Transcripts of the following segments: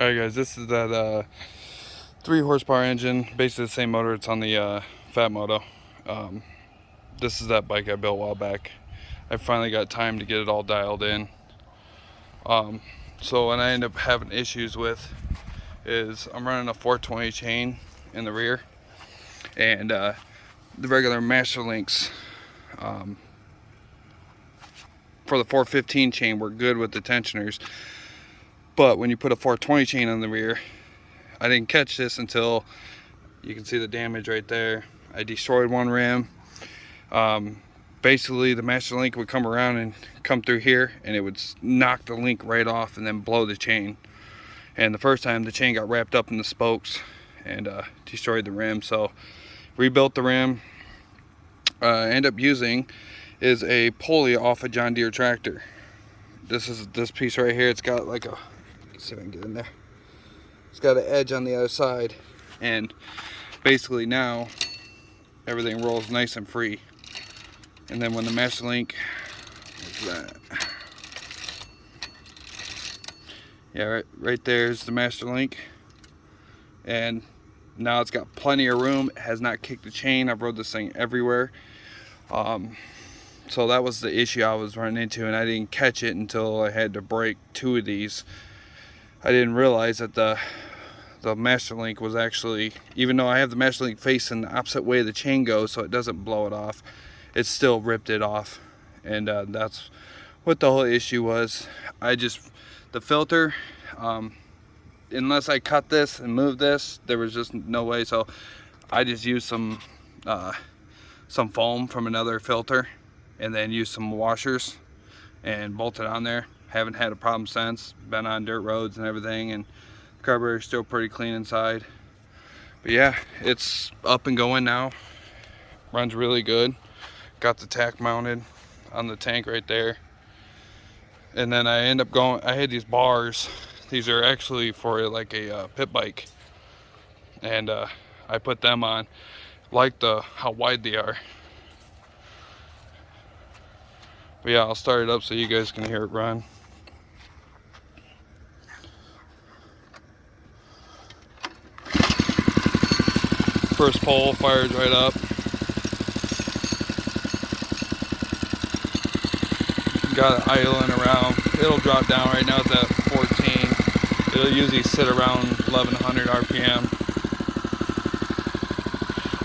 Alright guys, this is that 3 horsepower engine, basically the same motor it's on the Fat Moto. This is that bike I built a while back. I finally got time to get it all dialed in. So what I end up having issues with is I'm running a 420 chain in the rear, and the regular master links for the 415 chain were good with the tensioners, but when you put a 420 chain on the rear, I didn't catch this until you can see the damage right there. I destroyed one rim. Basically the master link would come around and come through here, and it would knock the link right off and then blow the chain. And the first time the chain got wrapped up in the spokes and destroyed the rim. So rebuilt the rim. End up using is a pulley off a John Deere tractor. This is this piece right here. It's got like a, let's see if I can get in there. It's got an edge on the other side, and basically now everything rolls nice and free. And then when the master link, what's that? Yeah, right there's the master link, and now it's got plenty of room. It has not kicked the chain. I've rode this thing everywhere. So that was the issue I was running into, and I didn't catch it until I had to break 2 of these. I didn't realize that the master link was actually, even though I have the master link facing the opposite way the chain goes so it doesn't blow it off, it still ripped it off. And that's what the whole issue was. The filter, unless I cut this and move this, there was just no way. So I just used some foam from another filter, and then used some washers and bolted on there. Haven't had a problem since. Been on dirt roads and everything, and the carburetor's still pretty clean inside. But yeah, it's up and going now. Runs really good. Got the tack mounted on the tank right there. And then I end up going, I had these bars. These are actually for like a pit bike. And I put them on. Like how wide they are. But yeah, I'll start it up so you guys can hear it run. First pole fires right up. Got it idling around. It'll drop down. Right now it's at 14. It'll usually sit around 1100 RPM.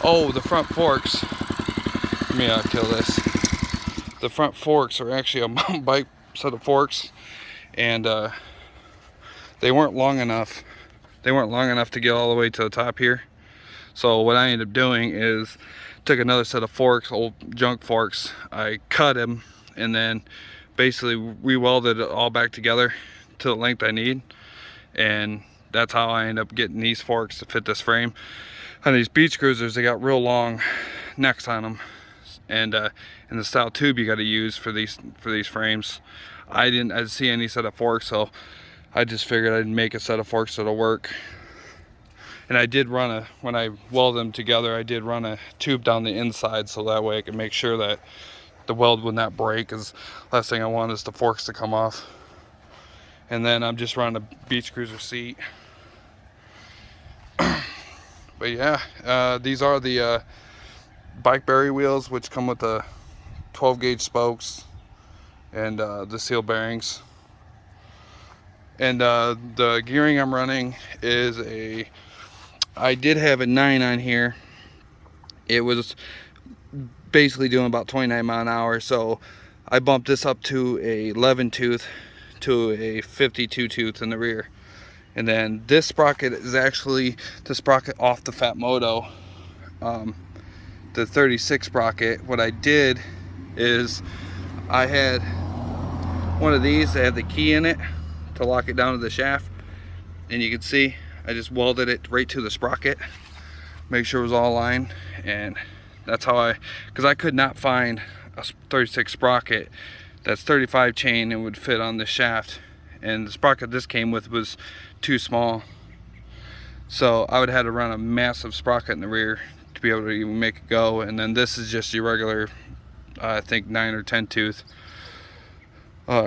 Oh, the front forks. Let me kill this. The front forks are actually a mountain bike set of forks, and they weren't long enough. They weren't long enough to get all the way to the top here. So what I ended up doing is took another set of forks, old junk forks. I cut them and then basically re-welded it all back together to the length I need, and that's how I end up getting these forks to fit this frame. On these beach cruisers, they got real long necks on them, and the style tube you got to use for these frames. I didn't see any set of forks, so I just figured I'd make a set of forks that'll work. And I did run when I welded them together, I did run a tube down the inside so that way I could make sure that the weld would not break, because last thing I want is the forks to come off. And then I'm just running a beach cruiser seat. But yeah, these are the bike berry wheels, which come with the 12 gauge spokes and the seal bearings. And the gearing I'm running is I did have a 9 on here. It was basically doing about 29 mile an hour, so I bumped this up to a 11 tooth to a 52 tooth in the rear. And then this sprocket is actually the sprocket off the Fat Moto, the 36 sprocket. What I did is I had one of these that had the key in it to lock it down to the shaft, and you can see I just welded it right to the sprocket, make sure it was all aligned. And that's how because I could not find a 36 sprocket that's 35 chain and would fit on the shaft, and the sprocket this came with was too small, so I would have to run a massive sprocket in the rear to be able to even make it go. And then this is just your regular, I think 9 or 10 tooth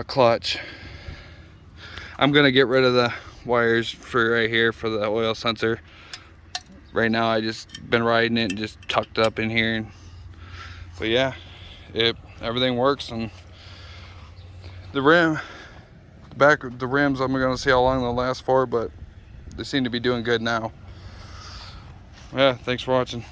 clutch. I'm gonna get rid of the wires for right here for the oil sensor. Right now I just been riding it and just tucked up in here. But yeah, everything works. And the rims I'm gonna see how long they'll last for, but they seem to be doing good now. Yeah, thanks for watching.